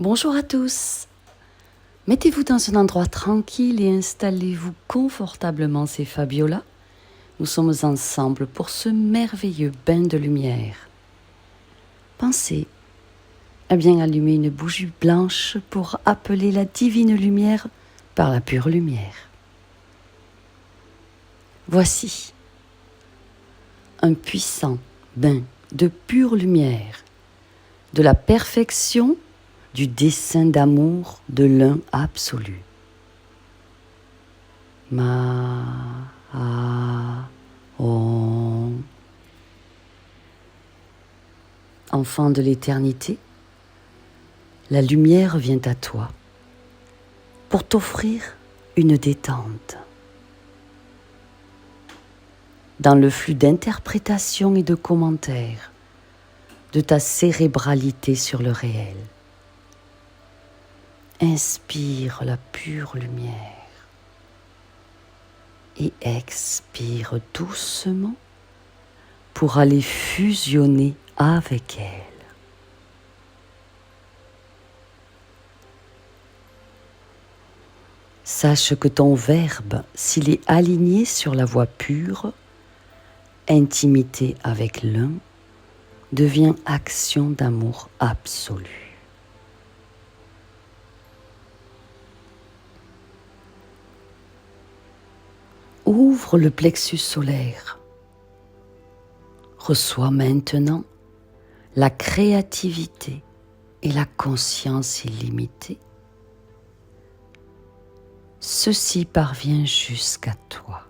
Bonjour à tous. Mettez-vous dans un endroit tranquille et installez-vous confortablement, c'est Fabiola. Nous sommes ensemble pour ce merveilleux bain de lumière. Pensez à bien allumer une bougie blanche pour appeler la divine lumière par la pure lumière. Voici un puissant bain de pure lumière, de la perfection du dessein d'amour de l'un absolu. Om. Enfant de l'éternité, la lumière vient à toi pour t'offrir une détente. Dans le flux d'interprétations et de commentaires de ta cérébralité sur le réel, inspire la pure lumière et expire doucement pour aller fusionner avec elle. Sache que ton verbe, s'il est aligné sur la voie pure, intimité avec l'un, devient action d'amour absolu. Ouvre le plexus solaire. Reçois maintenant la créativité et la conscience illimitée. Ceci parvient jusqu'à toi.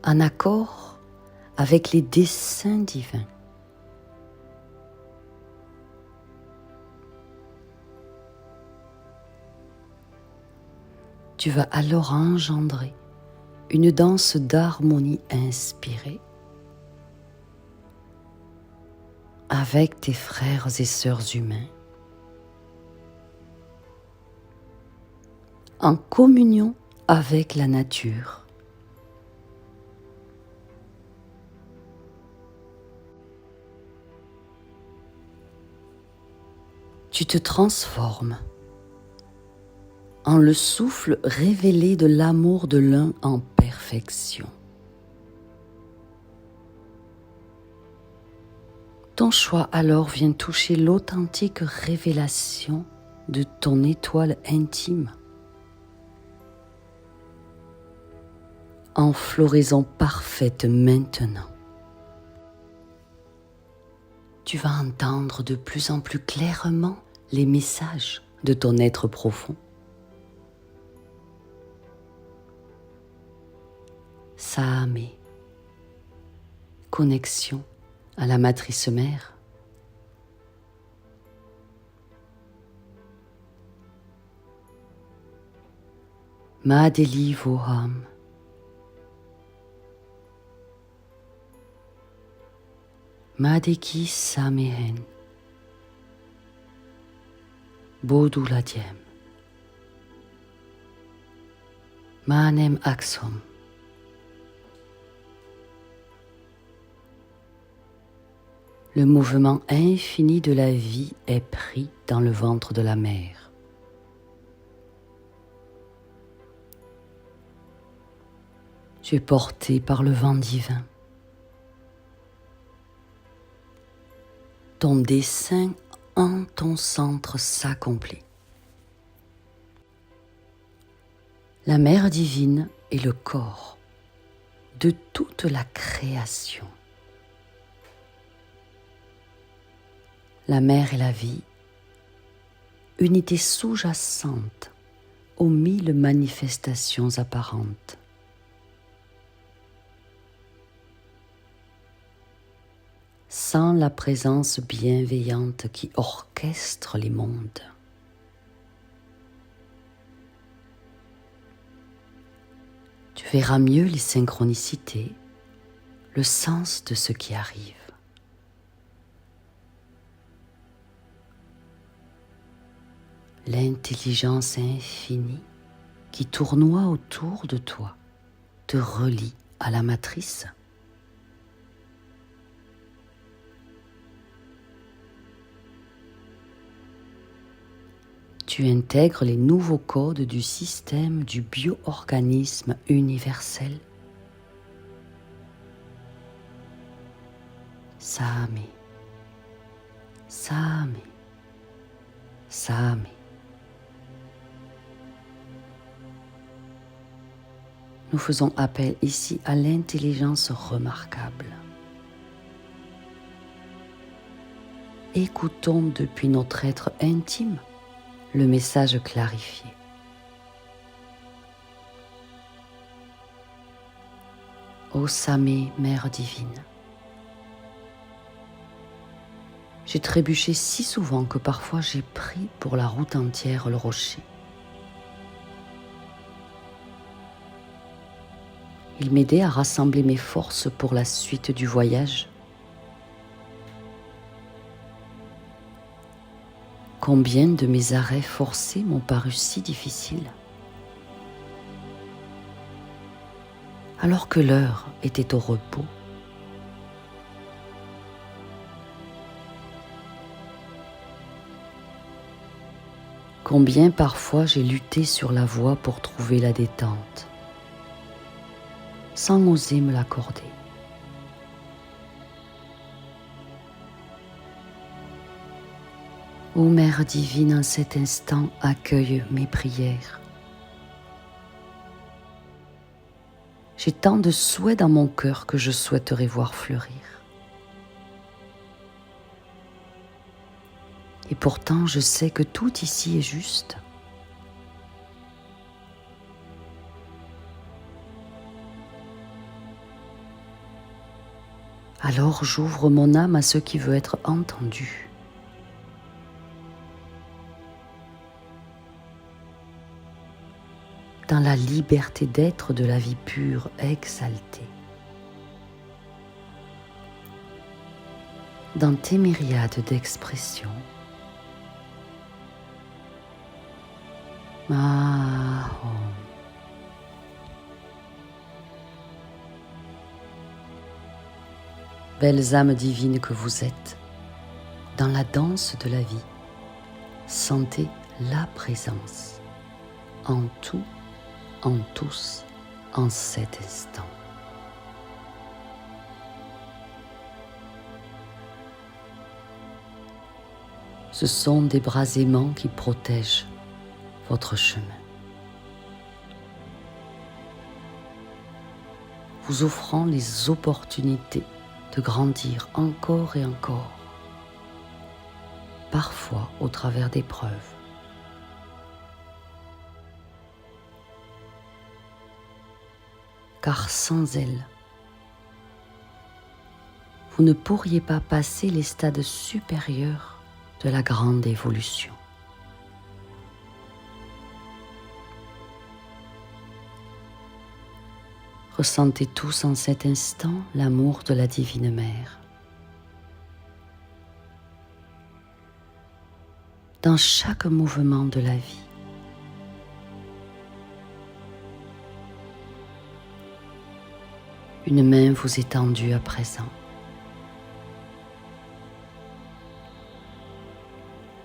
En accord avec les desseins divins. Tu vas alors engendrer une danse d'harmonie inspirée avec tes frères et sœurs humains, en communion avec la nature. Tu te transformes en le souffle révélé de l'amour de l'un en perfection. Ton choix alors vient toucher l'authentique révélation de ton étoile intime. En floraison parfaite maintenant. Tu vas entendre de plus en plus clairement les messages de ton être profond. Saame, connexion à la matrice mère. Madeli Voham. Madeki Samehen. Boduladiem. Manem Axom. Le mouvement infini de la vie est pris dans le ventre de la mère. Tu es porté par le vent divin. Ton dessein en ton centre s'accomplit. La mère divine est le corps de toute la création. La mère est la vie, unité sous-jacente aux 1000 manifestations apparentes. Sans la présence bienveillante qui orchestre les mondes. Tu verras mieux les synchronicités, le sens de ce qui arrive. L'intelligence infinie qui tournoie autour de toi te relie à la matrice. tu intègres les nouveaux codes du système du bioorganisme universel. Same, Same, Same. Nous faisons appel ici à l'intelligence remarquable. Écoutons depuis notre être intime le message clarifié. Ô Samé, Mère divine, j'ai trébuché si souvent que parfois j'ai pris pour la route entière le rocher. Il m'aidait à rassembler mes forces pour la suite du voyage. Combien de mes arrêts forcés m'ont paru si difficiles, alors que l'heure était au repos. Combien parfois j'ai lutté sur la voie pour trouver la détente, sans oser me l'accorder. Ô Mère divine, en cet instant, accueille mes prières. J'ai tant de souhaits dans mon cœur que je souhaiterais voir fleurir. Et pourtant, je sais que tout ici est juste. Alors j'ouvre mon âme à ce qui veut être entendu. Dans la liberté d'être de la vie pure exaltée. Dans tes myriades d'expressions, Mahom. Belles âmes divines que vous êtes, dans la danse de la vie, sentez la présence en tout, en tous, en cet instant. Ce sont des bras aimants qui protègent votre chemin. Vous offrant les opportunités de grandir encore et encore, parfois au travers d'épreuves. Car sans elle, vous ne pourriez pas passer les stades supérieurs de la grande évolution. Ressentez tous en cet instant l'amour de la Divine Mère. Dans chaque mouvement de la vie, une main vous est tendue à présent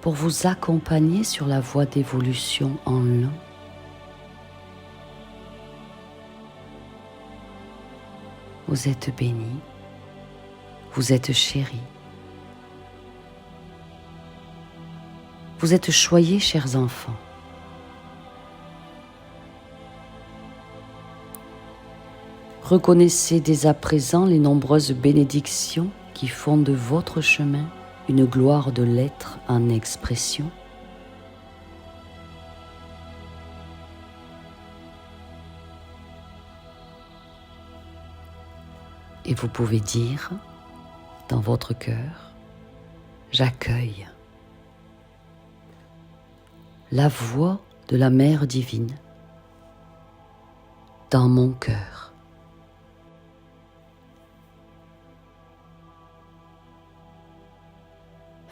pour vous accompagner sur la voie d'évolution en l'un. Vous êtes bénis, vous êtes chéris, vous êtes choyés, chers enfants. Reconnaissez dès à présent les nombreuses bénédictions qui font de votre chemin une gloire de l'être en expression. Et vous pouvez dire dans votre cœur, j'accueille la voix de la Mère divine dans mon cœur.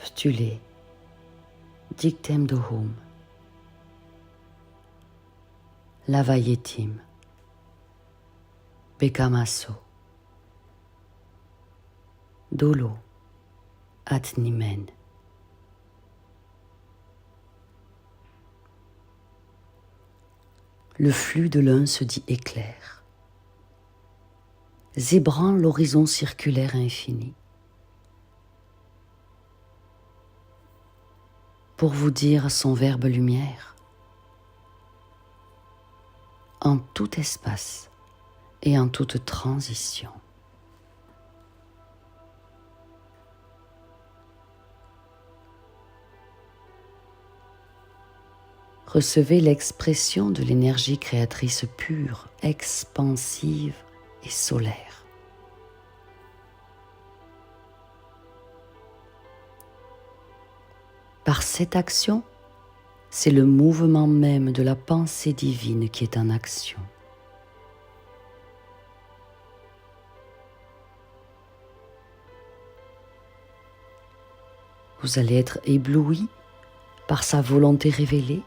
Stule, dictem dohum, lavayetim, bekamaso, dolo, atnimen. Le flux de l'un se dit éclair, zébrant l'horizon circulaire infini. Pour vous dire son verbe lumière, en tout espace et en toute transition. Recevez l'expression de l'énergie créatrice pure, expansive et solaire. Par cette action, c'est le mouvement même de la pensée divine qui est en action. Vous allez être ébloui par sa volonté révélée.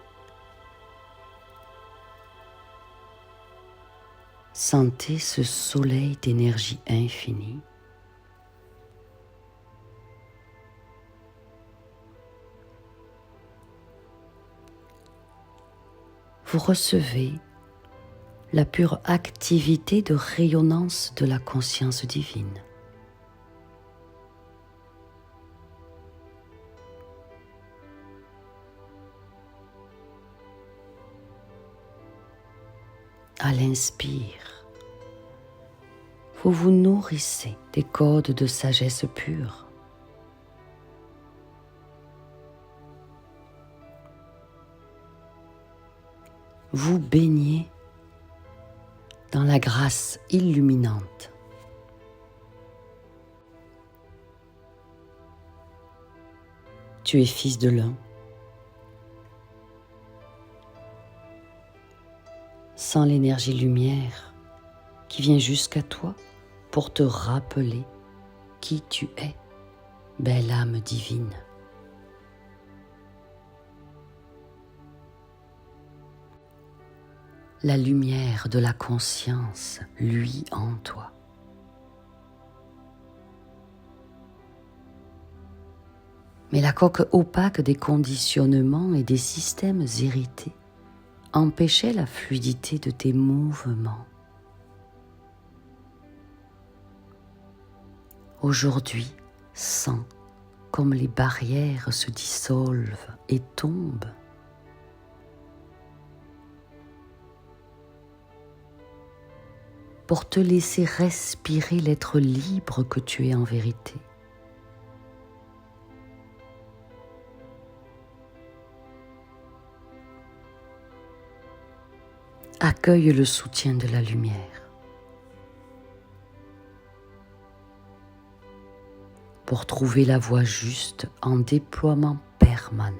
Sentez ce soleil d'énergie infinie. Vous recevez la pure activité de rayonnance de la conscience divine. À l'inspire, vous vous nourrissez des codes de sagesse pure. Vous baignez dans la grâce illuminante. Tu es fils de l'un. Sans l'énergie lumière qui vient jusqu'à toi pour te rappeler qui tu es, belle âme divine. La lumière de la conscience luit en toi. Mais la coque opaque des conditionnements et des systèmes hérités empêchait la fluidité de tes mouvements. Aujourd'hui, sens comme les barrières se dissolvent et tombent. Pour te laisser respirer l'être libre que tu es en vérité. Accueille le soutien de la lumière pour trouver la voie juste en déploiement permanent.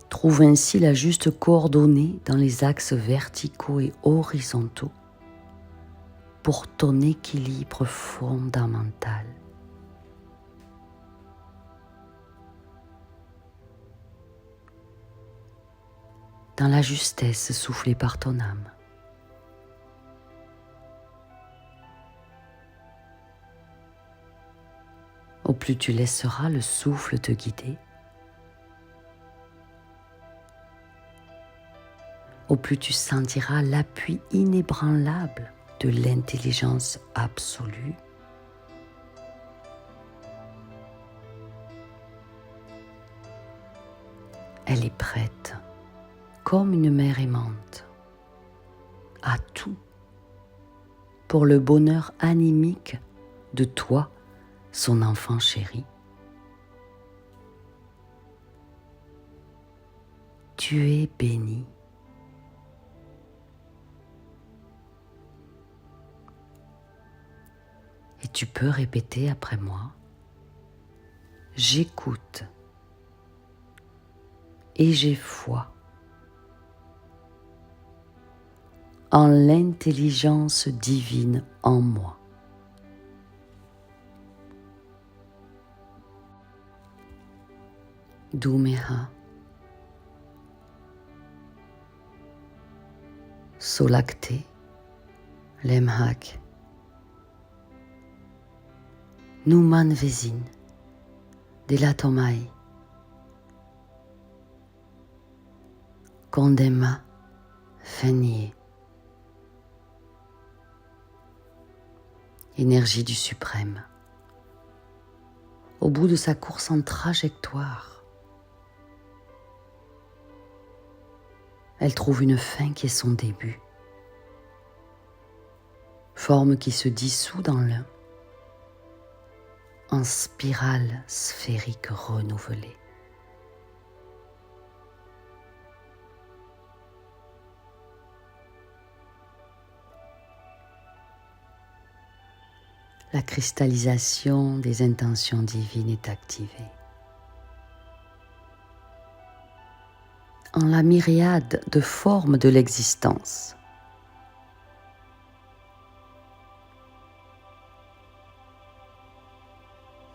Trouve ainsi la juste coordonnée dans les axes verticaux et horizontaux pour ton équilibre fondamental. Dans la justesse soufflée par ton âme. Au plus tu laisseras le souffle te guider, au plus tu sentiras l'appui inébranlable de l'intelligence absolue. Elle est prête, comme une mère aimante, à tout pour le bonheur animique de toi, son enfant chéri. Tu es béni. Et tu peux répéter après moi, j'écoute et j'ai foi en l'intelligence divine en moi. Dumeha, Solakte, Lemhak, Numan Vezin, Delatomai, Condema Fenier. Énergie du suprême. Au bout de sa course en trajectoire, elle trouve une fin qui est son début. Forme qui se dissout dans l'un, en spirale sphérique renouvelée. La cristallisation des intentions divines est activée. En la myriade de formes de l'existence,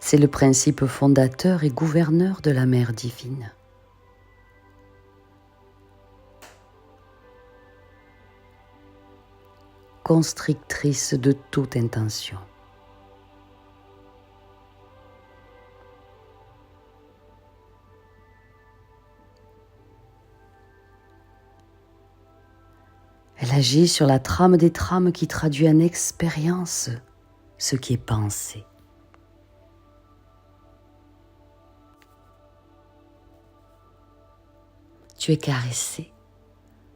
c'est le principe fondateur et gouverneur de la Mère divine. Constrictrice de toute intention. Elle agit sur la trame des trames qui traduit en expérience ce qui est pensé. Tu es caressé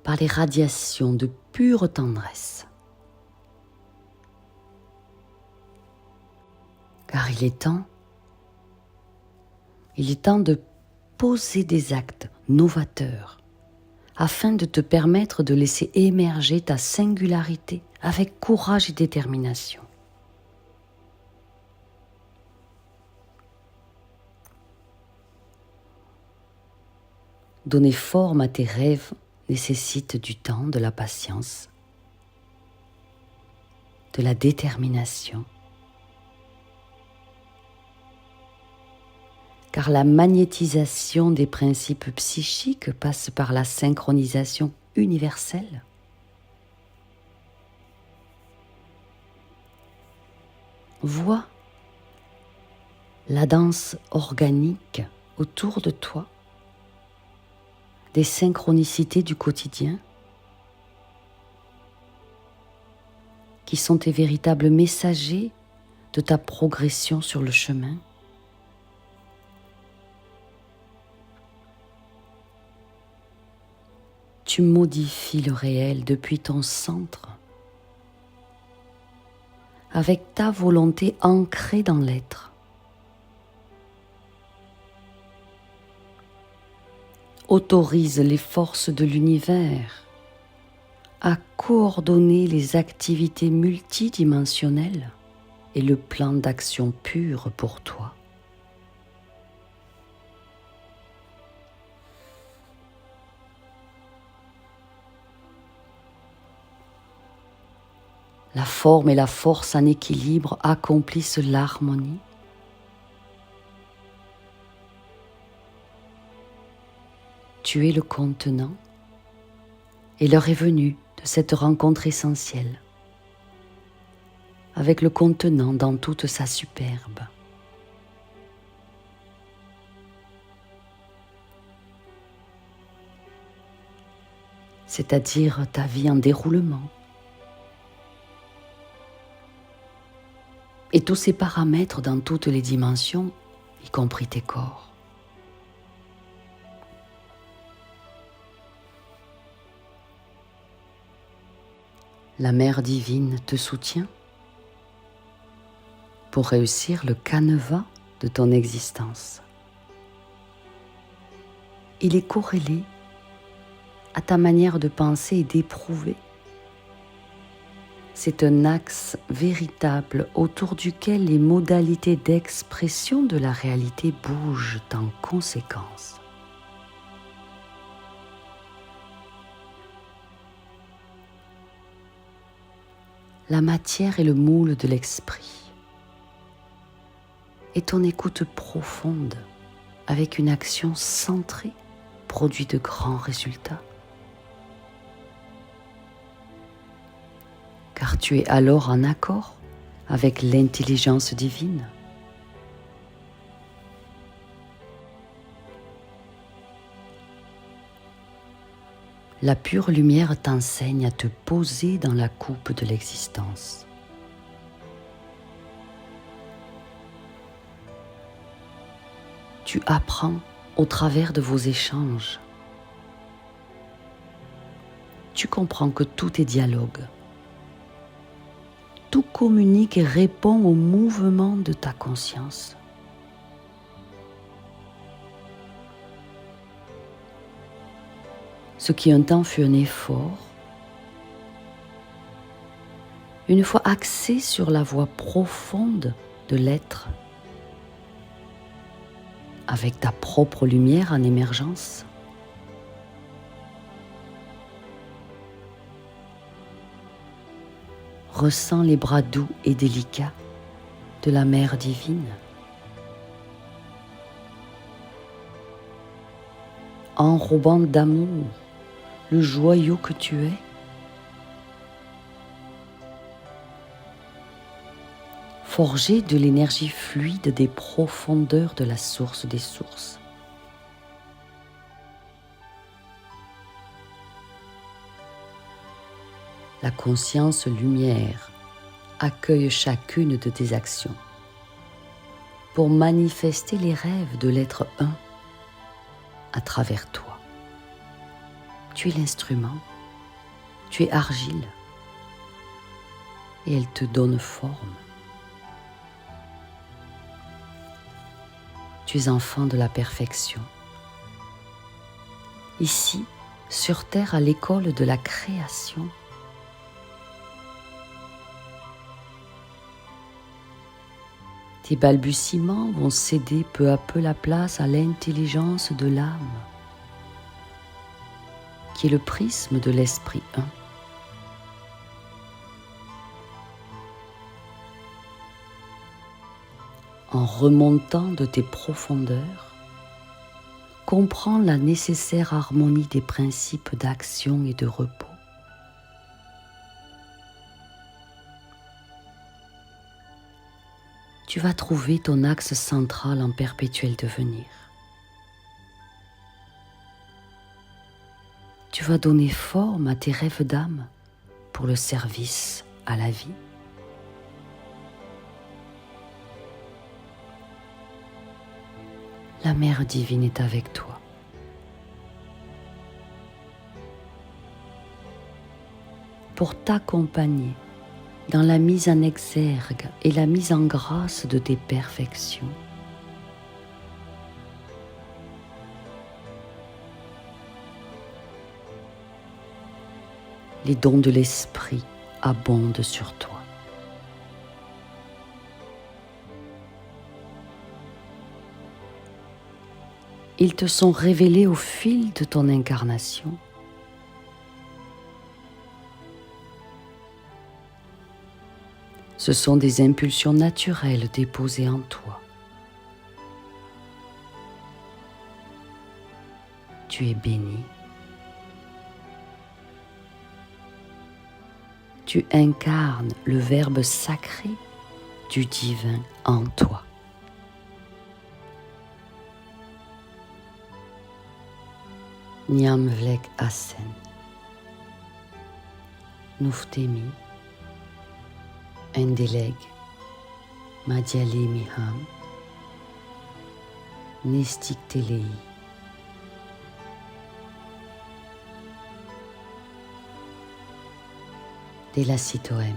par les radiations de pure tendresse. Car il est temps de poser des actes novateurs afin de te permettre de laisser émerger ta singularité avec courage et détermination. Donner forme à tes rêves nécessite du temps, de la patience, de la détermination. Car la magnétisation des principes psychiques passe par la synchronisation universelle. Vois la danse organique autour de toi, des synchronicités du quotidien qui sont tes véritables messagers de ta progression sur le chemin. Tu modifies le réel depuis ton centre, avec ta volonté ancrée dans l'être. Autorise les forces de l'univers à coordonner les activités multidimensionnelles et le plan d'action pur pour toi. La forme et la force en équilibre accomplissent l'harmonie. Tu es le contenant et l'heure est venue de cette rencontre essentielle avec le contenant dans toute sa superbe. C'est-à-dire ta vie en déroulement. Et tous ces paramètres dans toutes les dimensions, y compris tes corps. La Mère divine te soutient pour réussir le canevas de ton existence. Il est corrélé à ta manière de penser et d'éprouver. C'est un axe véritable autour duquel les modalités d'expression de la réalité bougent en conséquence. La matière est le moule de l'esprit. Et ton écoute profonde, avec une action centrée, produit de grands résultats. Car tu es alors en accord avec l'intelligence divine. La pure lumière t'enseigne à te poser dans la coupe de l'existence. Tu apprends au travers de vos échanges. Tu comprends que tout est dialogue. Tout communique et répond au mouvement de ta conscience. Ce qui un temps fut un effort, une fois axé sur la voie profonde de l'être, avec ta propre lumière en émergence, ressens les bras doux et délicats de la Mère divine. Enrobant d'amour le joyau que tu es, forgé de l'énergie fluide des profondeurs de la source des sources. La conscience lumière accueille chacune de tes actions pour manifester les rêves de l'être un à travers toi. Tu es l'instrument, tu es argile et elle te donne forme. Tu es enfant de la perfection. Ici, sur terre, à l'école de la création, tes balbutiements vont céder peu à peu la place à l'intelligence de l'âme, qui est le prisme de l'esprit un. En remontant de tes profondeurs, comprends la nécessaire harmonie des principes d'action et de repos. Tu vas trouver ton axe central en perpétuel devenir. Tu vas donner forme à tes rêves d'âme pour le service à la vie. La Mère divine est avec toi. Pour t'accompagner dans la mise en exergue et la mise en grâce de tes perfections. Les dons de l'esprit abondent sur toi. Ils te sont révélés au fil de ton incarnation. Ce sont des impulsions naturelles déposées en toi. Tu es béni. Tu incarnes le Verbe sacré du divin en toi. Nyam vlek asen, nuftemi, endeleg, madiale miham, nestiktelei. Delacitoem,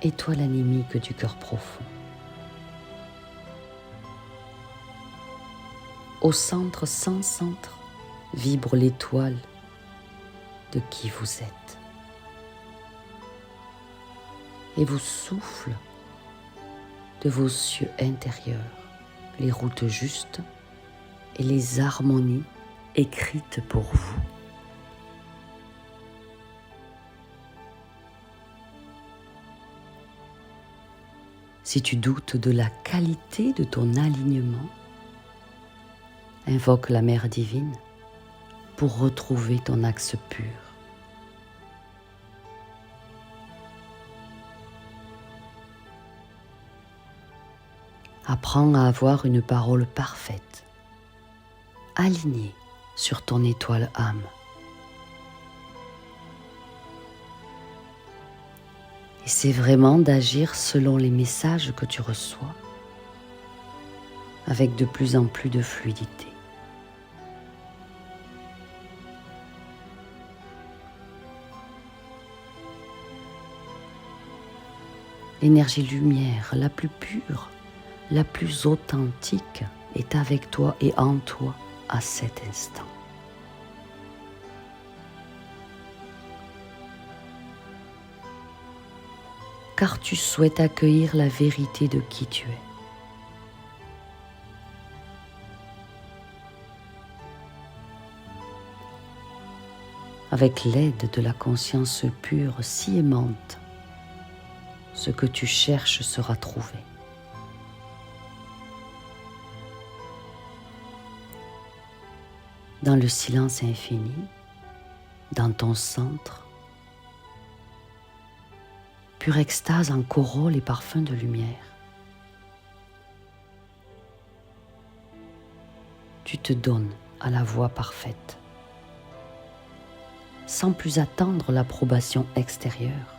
étoile animique du cœur profond. Au centre sans centre, vibre l'étoile de qui vous êtes. Et vous souffle de vos cieux intérieurs les routes justes et les harmonies écrites pour vous. Si tu doutes de la qualité de ton alignement, invoque la Mère divine pour retrouver ton axe pur. Apprends à avoir une parole parfaite, alignée sur ton étoile âme. c'est vraiment d'agir selon les messages que tu reçois, avec de plus en plus de fluidité. L'énergie lumière la plus pure, la plus authentique est avec toi et en toi à cet instant. Car tu souhaites accueillir la vérité de qui tu es. Avec l'aide de la conscience pure si aimante, ce que tu cherches sera trouvé. Dans le silence infini, dans ton centre, pure extase en corolle et parfum de lumière. Tu te donnes à la voie parfaite, sans plus attendre l'approbation extérieure.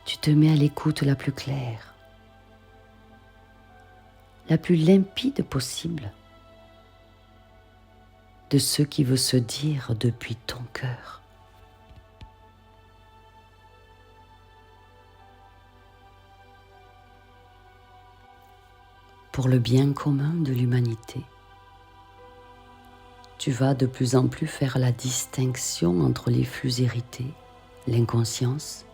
Tu te mets à l'écoute la plus claire, la plus limpide possible, de ce qui veut se dire depuis ton cœur. Pour le bien commun de l'humanité, tu vas de plus en plus faire la distinction entre les flux hérités, l'inconscience,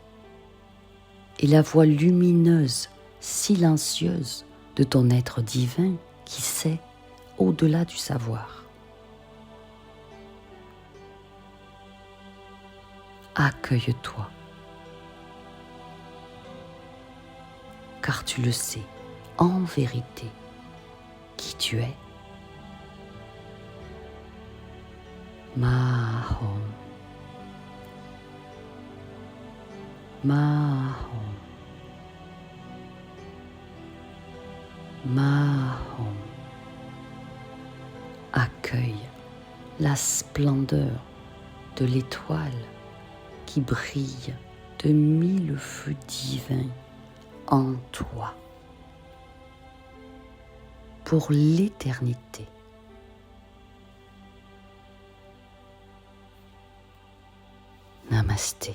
et la voix lumineuse, silencieuse de ton être divin qui sait au-delà du savoir. Accueille-toi, car tu le sais en vérité qui tu es. Mahom, Mahom, Mahom. Accueille la splendeur de l'étoile qui brille de 1000 feux divins en toi pour l'éternité. Namasté.